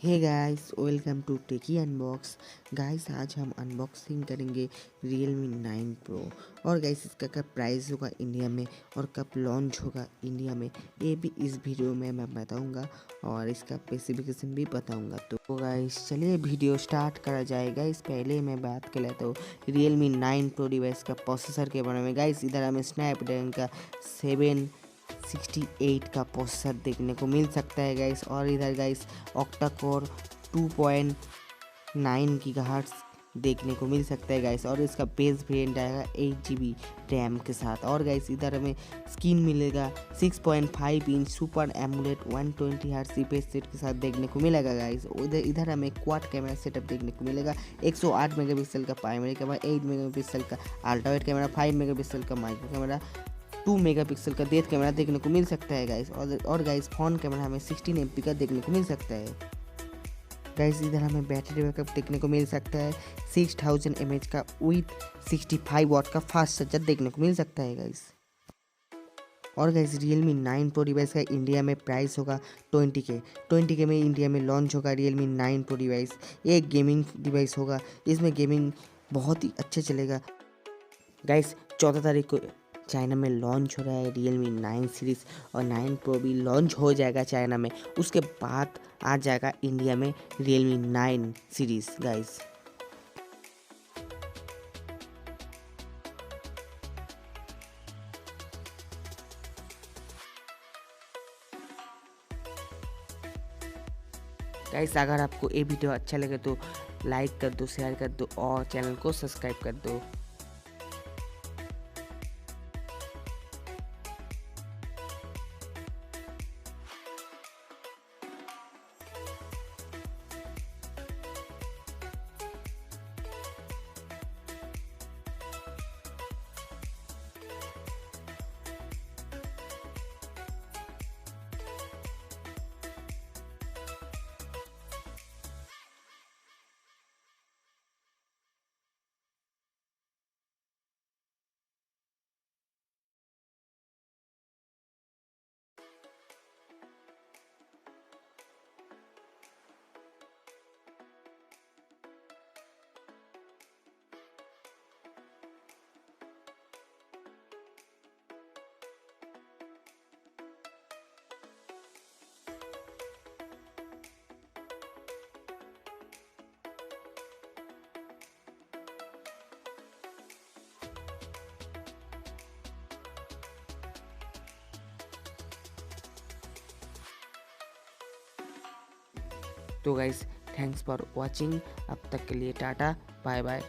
Hey guys, welcome to Techy Unbox. Guys, आज हम unboxing करेंगे Realme 9 Pro। और गाइस, इसका कब प्राइस होगा इंडिया में और कब लॉन्च होगा इंडिया में, ये भी इस वीडियो में मैं बताऊंगा और इसका स्पेसिफिकेशन भी बताऊंगा। तो गाइस, चलिए वीडियो स्टार्ट करा जाएगा। इस पहले मैं बात कर लेता हूँ Realme 9 Pro डिवाइस का प्रोसेसर के बारे में। गाइस, इधर हमें स्नैपड्रैगन का 768 का प्रोसेसर देखने को मिल सकता है गाइस। और इधर गाइस ऑक्टा कोर 2.9 गीगाहर्ट्ज़ देखने को मिल सकता है गाइस। और इसका बेस वेरिएंट आएगा 8 GB रैम के साथ। और गाइस, इधर हमें स्क्रीन मिलेगा 6.5 inch super AMOLED 120 hertz refresh rate के साथ देखने को मिलेगा गाइस। इधर हमें क्वाड कैमरा सेटअप देखने को मिलेगा। 108 मेगापिक्सल का प्राइमरी कैमरा, 8 मेगापिक्सल का अल्ट्रा वाइड कैमरा, 5 मेगापिक्सल का माइक्रो कैमरा, 2 मेगापिक्सल का डेप्थ कैमरा देखने को मिल सकता है गाइस। और गाइस, फ्रंट कैमरा हमें 16 MP का देखने को मिल सकता है गाइस। इधर हमें बैटरी बैकअप देखने को मिल सकता है 6000 mAh का विथ 65 वाट का फास्ट चार्जर देखने को मिल सकता है गाइस। और गाइस, Realme 9 Pro डिवाइस का इंडिया में प्राइस होगा 20K में इंडिया में लॉन्च होगा Realme 9 Pro डिवाइस। ये एक गेमिंग डिवाइस होगा, इसमें गेमिंग बहुत ही अच्छा चलेगा गाइस। 14 तारीख को चाइना में लॉन्च हो रहा है Realme 9 सीरीज़ और 9 Pro भी लॉन्च हो जाएगा चाइना में। उसके बाद आ जाएगा इंडिया में Realme 9 सीरीज़ गाइस। गाइस, अगर आपको ये वीडियो अच्छा लगे तो लाइक कर दो, शेयर कर दो और चैनल को सब्सक्राइब कर दो। तो गाइस, थैंक्स फॉर वॉचिंग। अब तक के लिए टाटा, बाय बाय।